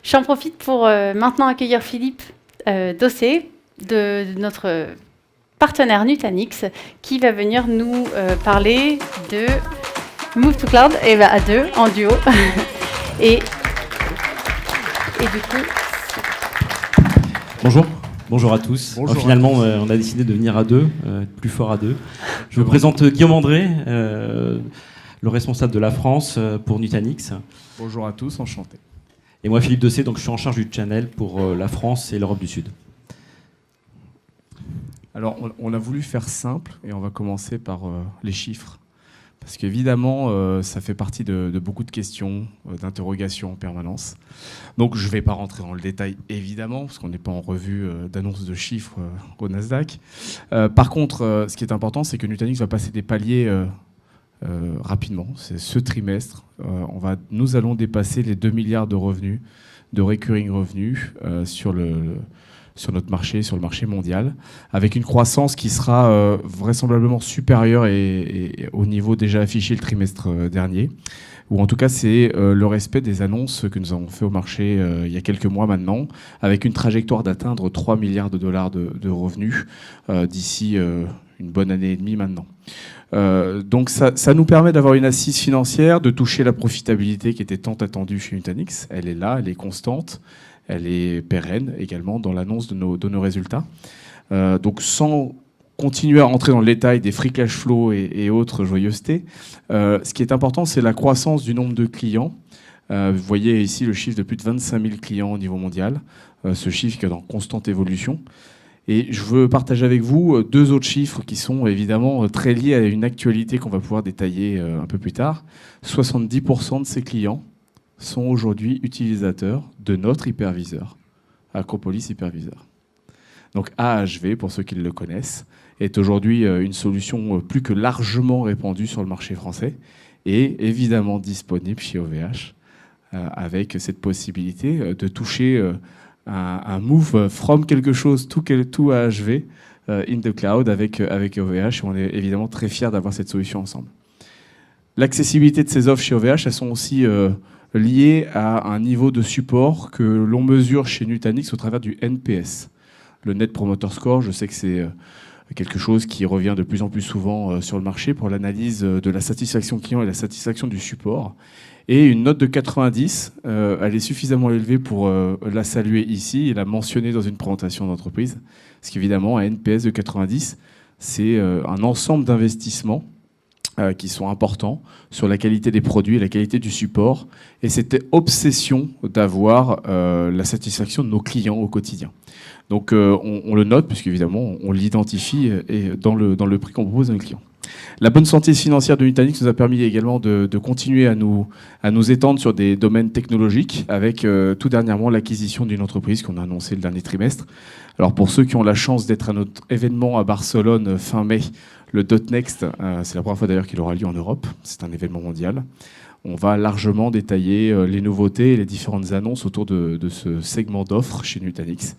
J'en profite pour maintenant accueillir Philippe Dossé, de notre partenaire Nutanix, qui va venir nous parler de Move to Cloud, et à deux, en duo. et du coup... Bonjour à tous. Bonjour Finalement, on a décidé de venir à deux, plus fort à deux. Je vous présente Guillaume André, le responsable de la France pour Nutanix. Bonjour à tous, enchanté. Et moi, Philippe Dossé, donc je suis en charge du channel pour la France et l'Europe du Sud. Alors, on a voulu faire simple et on va commencer par les chiffres. Parce qu'évidemment, ça fait partie de beaucoup de questions, d'interrogations en permanence. Donc, je ne vais pas rentrer dans le détail, évidemment, parce qu'on n'est pas en revue d'annonce de chiffres au Nasdaq. Par contre, ce qui est important, c'est que Nutanix va passer des paliers rapidement. C'est ce trimestre. Nous allons dépasser les 2 milliards de revenus, de recurring revenus sur notre marché, sur le marché mondial, avec une croissance qui sera vraisemblablement supérieure au niveau déjà affiché le trimestre dernier, ou en tout cas c'est le respect des annonces que nous avons fait au marché il y a quelques mois maintenant, avec une trajectoire d'atteindre 3 milliards de dollars de revenus d'ici une bonne année et demie maintenant. Donc ça nous permet d'avoir une assise financière, de toucher la profitabilité qui était tant attendue chez Nutanix. Elle est là, elle est constante. Elle est pérenne également dans l'annonce de nos résultats. Donc sans continuer à rentrer dans le détail des free cash flow et autres joyeusetés, ce qui est important, c'est la croissance du nombre de clients. Vous voyez ici le chiffre de plus de 25 000 clients au niveau mondial, ce chiffre qui est en constante évolution. Et je veux partager avec vous deux autres chiffres qui sont évidemment très liés à une actualité qu'on va pouvoir détailler un peu plus tard. 70% de ces clients sont aujourd'hui utilisateurs de notre hyperviseur, Acropolis Hypervisor. Donc AHV, pour ceux qui le connaissent, est aujourd'hui une solution plus que largement répandue sur le marché français et évidemment disponible chez OVH avec cette possibilité de toucher un move from quelque chose to AHV in the cloud avec OVH. On est évidemment très fiers d'avoir cette solution ensemble. L'accessibilité de ces offres chez OVH, elles sont aussi liées à un niveau de support que l'on mesure chez Nutanix au travers du NPS. Le Net Promoter Score, je sais que c'est quelque chose qui revient de plus en plus souvent sur le marché pour l'analyse de la satisfaction client et la satisfaction du support. Et une note de 90, elle est suffisamment élevée pour la saluer ici et la mentionner dans une présentation d'entreprise. Parce qu'évidemment, un NPS de 90, c'est un ensemble d'investissements qui sont importants sur la qualité des produits et la qualité du support. Et cette obsession d'avoir la satisfaction de nos clients au quotidien. Donc on le note, puisqu'évidemment, on l'identifie dans le prix qu'on propose à nos clients. La bonne santé financière de Nutanix nous a permis également de continuer à nous étendre sur des domaines technologiques, avec tout dernièrement l'acquisition d'une entreprise qu'on a annoncée le dernier trimestre. Alors pour ceux qui ont la chance d'être à notre événement à Barcelone fin mai, le .next, c'est la première fois d'ailleurs qu'il aura lieu en Europe, c'est un événement mondial. On va largement détailler les nouveautés et les différentes annonces autour de ce segment d'offres chez Nutanix.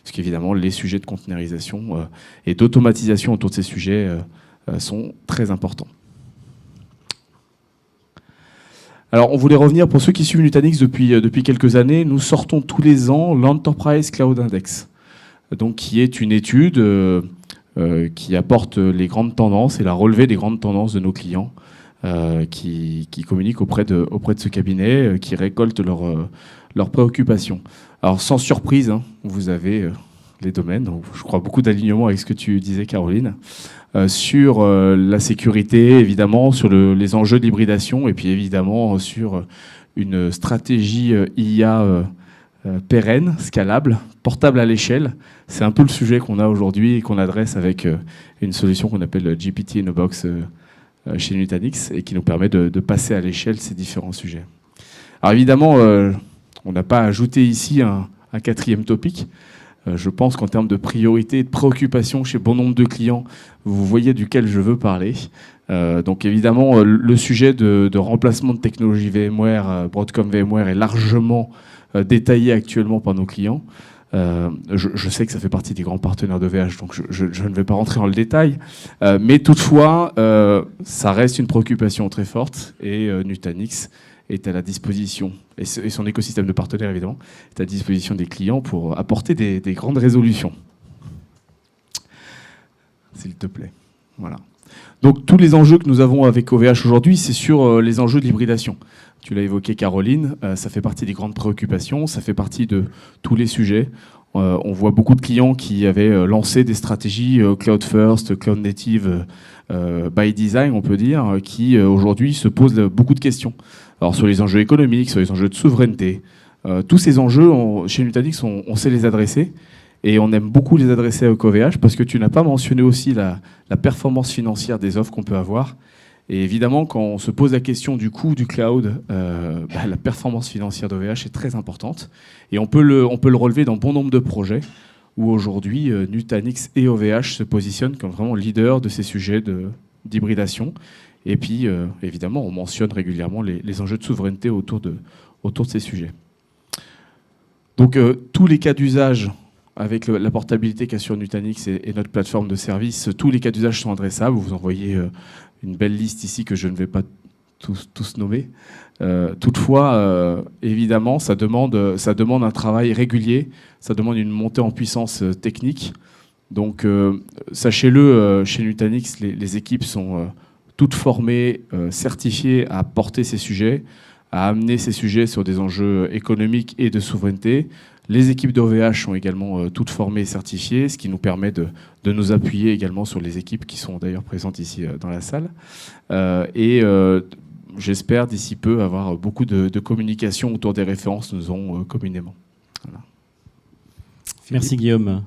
Parce qu'évidemment, les sujets de containerisation et d'automatisation autour de ces sujets sont très importants. Alors, on voulait revenir, pour ceux qui suivent Nutanix depuis quelques années, nous sortons tous les ans l'Enterprise Cloud Index, donc qui est une étude qui apporte les grandes tendances et la relevée des grandes tendances de nos clients qui communiquent auprès de ce cabinet, qui récoltent leurs préoccupations. Alors, sans surprise, hein, vous avez les domaines, donc je crois beaucoup d'alignement avec ce que tu disais, Caroline, sur la sécurité, évidemment, sur les enjeux d'hybridation, et puis évidemment sur une stratégie IA pérenne, scalable, portable à l'échelle. C'est un peu le sujet qu'on a aujourd'hui et qu'on adresse avec une solution qu'on appelle GPT in a Box chez Nutanix et qui nous permet de passer à l'échelle ces différents sujets. Alors évidemment, on n'a pas ajouté ici un quatrième topic. Je pense qu'en termes de priorité et de préoccupation chez bon nombre de clients, vous voyez duquel je veux parler. Donc évidemment, le sujet de remplacement de technologie VMware, Broadcom VMware, est largement détaillé actuellement par nos clients. Je sais que ça fait partie des grands partenaires d'OVH, donc je ne vais pas rentrer dans le détail. Mais toutefois, ça reste une préoccupation très forte et Nutanix est à la disposition, et son écosystème de partenaires évidemment, est à la disposition des clients pour apporter des grandes résolutions. S'il te plaît. Voilà. Donc tous les enjeux que nous avons avec OVH aujourd'hui, c'est sur les enjeux de l'hybridation. Tu l'as évoqué, Caroline, ça fait partie des grandes préoccupations, ça fait partie de tous les sujets. On voit beaucoup de clients qui avaient lancé des stratégies cloud first, cloud native by design, on peut dire, qui aujourd'hui se posent beaucoup de questions. Alors sur les enjeux économiques, sur les enjeux de souveraineté, tous ces enjeux, chez Nutanix, on sait les adresser. Et on aime beaucoup les adresser avec OVH parce que tu n'as pas mentionné aussi la performance financière des offres qu'on peut avoir. Et évidemment, quand on se pose la question du coût du cloud, la performance financière d'OVH est très importante. Et on peut le relever dans bon nombre de projets où aujourd'hui, Nutanix et OVH se positionnent comme vraiment leaders de ces sujets d'hybridation. Et puis, évidemment, on mentionne régulièrement les enjeux de souveraineté autour de ces sujets. Donc, tous les cas d'usage avec la portabilité qu'assure Nutanix et notre plateforme de service, tous les cas d'usage sont adressables. Vous en voyez une belle liste ici que je ne vais pas tous nommer. Toutefois, évidemment, ça demande un travail régulier, ça demande une montée en puissance technique. Donc, sachez-le, chez Nutanix, les équipes sont toutes formées, certifiées à porter ces sujets, à amener ces sujets sur des enjeux économiques et de souveraineté. Les équipes d'OVH sont également toutes formées et certifiées, ce qui nous permet de nous appuyer également sur les équipes qui sont d'ailleurs présentes ici dans la salle. J'espère d'ici peu avoir beaucoup de communication autour des références que nous aurons communément. Voilà. Merci Guillaume.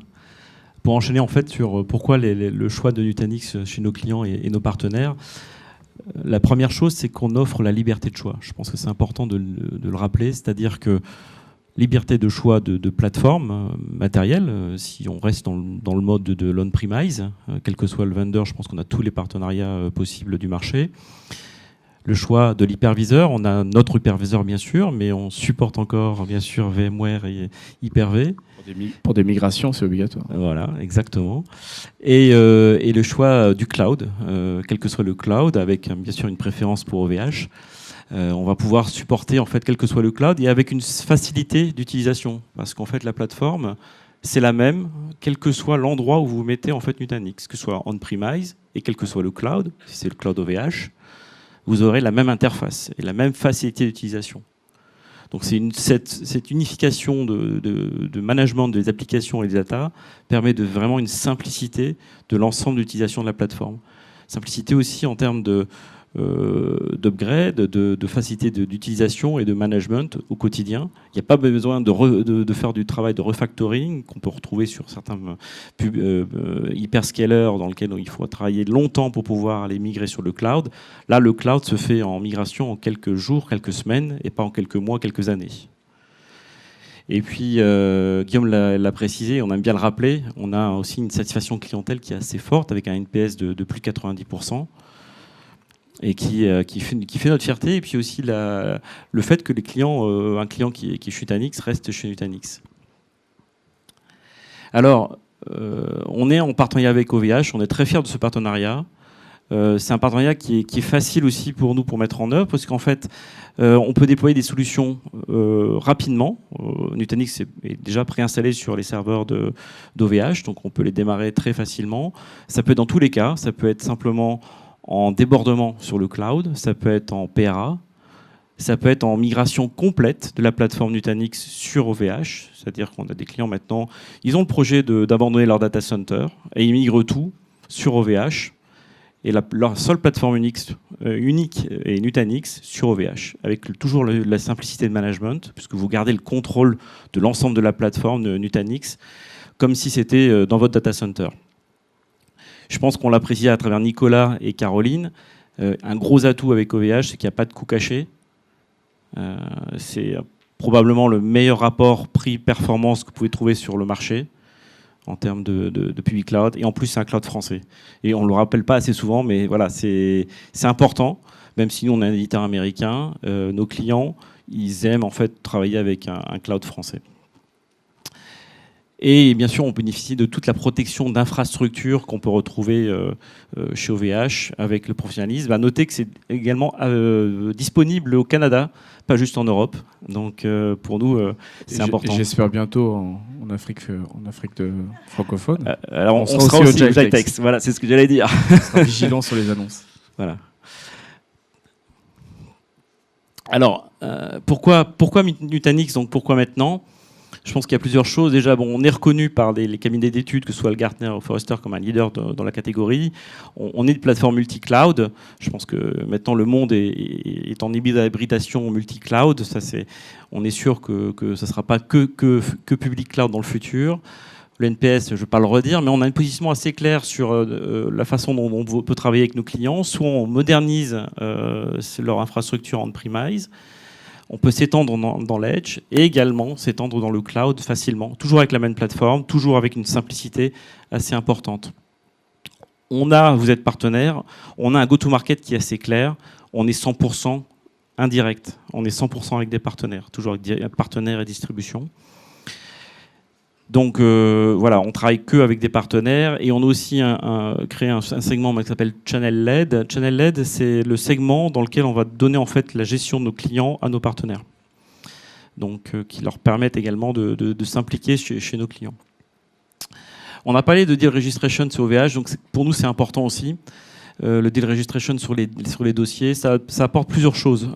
Pour enchaîner en fait sur pourquoi le choix de Nutanix chez nos clients et nos partenaires, la première chose, c'est qu'on offre la liberté de choix. Je pense que c'est important de le rappeler, c'est-à-dire que liberté de choix de plateforme matérielle, si on reste dans le mode de l'on-premise, quel que soit le vendor, je pense qu'on a tous les partenariats possibles du marché. Le choix de l'hyperviseur, on a notre hyperviseur bien sûr, mais on supporte encore bien sûr VMware et Hyper-V. Pour des migrations, c'est obligatoire. Voilà, exactement. Et le choix du cloud, quel que soit le cloud, avec bien sûr une préférence pour OVH. On va pouvoir supporter en fait quel que soit le cloud et avec une facilité d'utilisation, parce qu'en fait la plateforme c'est la même quel que soit l'endroit où vous mettez en fait Nutanix, que ce soit on-premise et quel que soit le cloud, si c'est le cloud OVH, vous aurez la même interface et la même facilité d'utilisation. Donc cette unification de management des applications et des data permet de vraiment une simplicité de l'ensemble d'utilisation de la plateforme. Simplicité aussi en termes d'upgrade, de facilité d'utilisation et de management au quotidien. Il n'y a pas besoin de faire du travail de refactoring qu'on peut retrouver sur certains hyperscalers dans lesquels il faut travailler longtemps pour pouvoir aller migrer sur le cloud. Là, le cloud se fait en migration en quelques jours, quelques semaines et pas en quelques mois, quelques années. Et puis, Guillaume l'a précisé, on aime bien le rappeler, on a aussi une satisfaction clientèle qui est assez forte avec un NPS de plus de 90%. Et qui fait notre fierté, et puis aussi le fait que les clients, un client qui est chez Nutanix reste chez Nutanix. Alors, on est en partenariat avec OVH, on est très fiers de ce partenariat. C'est un partenariat qui est facile aussi pour nous pour mettre en œuvre, parce qu'en fait, on peut déployer des solutions rapidement. Nutanix est déjà préinstallé sur les serveurs d'OVH, donc on peut les démarrer très facilement. Ça peut être dans tous les cas, ça peut être simplement en débordement sur le cloud, ça peut être en PRA, ça peut être en migration complète de la plateforme Nutanix sur OVH, c'est-à-dire qu'on a des clients maintenant, ils ont le projet d'abandonner leur data center et ils migrent tout sur OVH et leur seule plateforme unique est Nutanix sur OVH, avec toujours la simplicité de management, puisque vous gardez le contrôle de l'ensemble de la plateforme de Nutanix, comme si c'était dans votre data center. Je pense qu'on l'a précisé à travers Nicolas et Caroline. Un gros atout avec OVH, c'est qu'il n'y a pas de coût caché. C'est probablement le meilleur rapport prix-performance que vous pouvez trouver sur le marché en termes de public cloud. Et en plus, c'est un cloud français. Et on ne le rappelle pas assez souvent, mais voilà, c'est important. Même si nous, on est un éditeur américain, nos clients, ils aiment en fait travailler avec un cloud français. Et bien sûr, on bénéficie de toute la protection d'infrastructures qu'on peut retrouver chez OVH avec le professionnalisme. À noter que c'est également disponible au Canada, pas juste en Europe. Donc pour nous, c'est important. J'espère bientôt en Afrique francophone. Alors on sera aussi au GITEX. Voilà, c'est ce que j'allais dire. On sera vigilant sur les annonces. Voilà. Alors, pourquoi Nutanix, donc pourquoi maintenant ? Je pense qu'il y a plusieurs choses. Déjà, on est reconnu par les cabinets d'études, que ce soit le Gartner ou Forrester, comme un leader dans la catégorie. On est une plateforme multi-cloud. Je pense que maintenant, le monde est en hybridation multi-cloud. On est sûr que ce ne sera pas que public cloud dans le futur. Le NPS, je ne vais pas le redire, mais on a un positionnement assez clair sur la façon dont on peut travailler avec nos clients. Soit on modernise leur infrastructure on-premise, on peut s'étendre dans l'edge et également s'étendre dans le cloud facilement, toujours avec la même plateforme, toujours avec une simplicité assez importante. Vous êtes partenaire, on a un go-to-market qui est assez clair, on est 100% indirect, on est 100% avec des partenaires, toujours avec partenaires et distribution. Donc voilà, on travaille que avec des partenaires et on a aussi créé un segment qui s'appelle Channel Led. Channel Led, c'est le segment dans lequel on va donner en fait la gestion de nos clients à nos partenaires. Donc qui leur permettent également de s'impliquer chez nos clients. On a parlé de deal registration sur OVH, donc pour nous c'est important aussi. Le deal registration sur les dossiers, ça apporte plusieurs choses.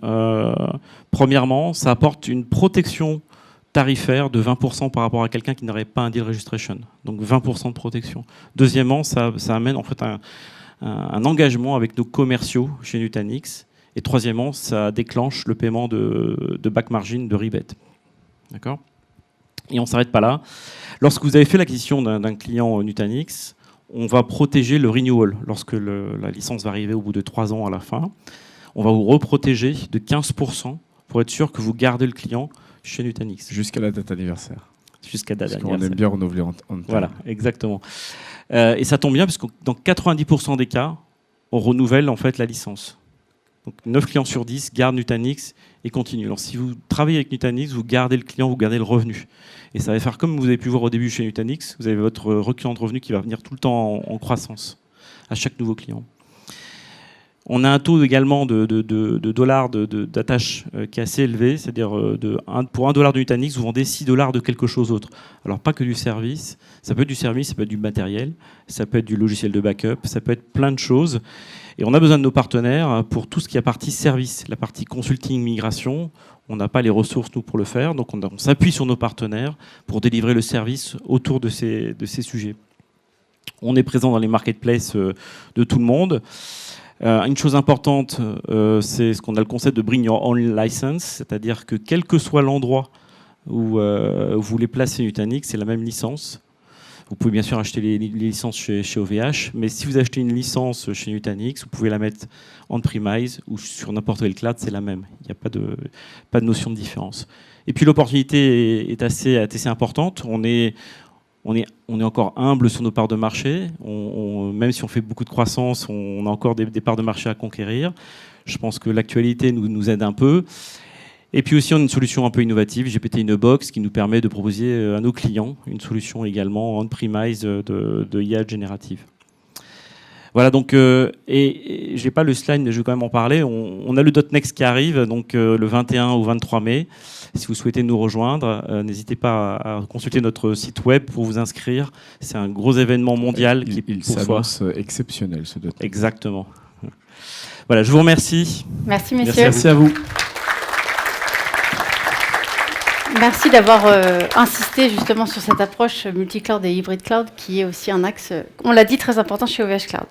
Premièrement, ça apporte une protection tarifaire de 20% par rapport à quelqu'un qui n'aurait pas un deal registration. Donc 20% de protection. Deuxièmement, ça amène en fait un engagement avec nos commerciaux chez Nutanix. Et troisièmement, ça déclenche le paiement de back margin, de rebate. D'accord ? Et on ne s'arrête pas là. Lorsque vous avez fait l'acquisition d'un client Nutanix, on va protéger le renewal. Lorsque la licence va arriver au bout de 3 ans à la fin, on va vous reprotéger de 15% pour être sûr que vous gardez le client chez Nutanix. Jusqu'à la date anniversaire. Jusqu'à date parce anniversaire. qu'on aime bien renouveler en temps. Voilà, exactement. Et ça tombe bien parce que dans 90% des cas, on renouvelle en fait la licence. Donc 9 clients sur 10 gardent Nutanix et continuent. Alors si vous travaillez avec Nutanix, vous gardez le client, vous gardez le revenu. Et ça va faire comme vous avez pu voir au début chez Nutanix, vous avez votre recueillement de revenus qui va venir tout le temps en croissance à chaque nouveau client. On a un taux également de dollars d'attache qui est assez élevé, c'est-à-dire pour $1 de Nutanix, vous vendez $6 de quelque chose d'autre. Alors pas que du service, ça peut être du service, ça peut être du matériel, ça peut être du logiciel de backup, ça peut être plein de choses. Et on a besoin de nos partenaires pour tout ce qui est partie service, la partie consulting, migration. On n'a pas les ressources, nous, pour le faire, donc on s'appuie sur nos partenaires pour délivrer le service autour de ces sujets. On est présent dans les marketplaces de tout le monde. Une chose importante, c'est ce qu'on a le concept de bring your own license, c'est-à-dire que quel que soit l'endroit où vous voulez placer Nutanix, c'est la même licence. Vous pouvez bien sûr acheter les licences chez OVH, mais si vous achetez une licence chez Nutanix, vous pouvez la mettre on-premise ou sur n'importe quel cloud, c'est la même. Il n'y a pas de notion de différence. Et puis l'opportunité est assez importante. On est encore humble sur nos parts de marché. Même si on fait beaucoup de croissance, on a encore des parts de marché à conquérir. Je pense que l'actualité nous aide un peu. Et puis aussi, on a une solution un peu innovative, GPT in a Box, qui nous permet de proposer à nos clients une solution également on-premise de IA générative. Voilà, donc, et j'ai pas le slide, mais je vais quand même en parler. On a le .next qui arrive, donc le 21 au 23 mai. Si vous souhaitez nous rejoindre, n'hésitez pas à consulter notre site web pour vous inscrire. C'est un gros événement mondial. Il s'avance exceptionnel, ce .next. Exactement. Voilà, je vous remercie. Merci, messieurs. Merci à vous. Merci d'avoir insisté justement sur cette approche multi-cloud et hybrid cloud qui est aussi un axe, on l'a dit, très important chez OVH Cloud.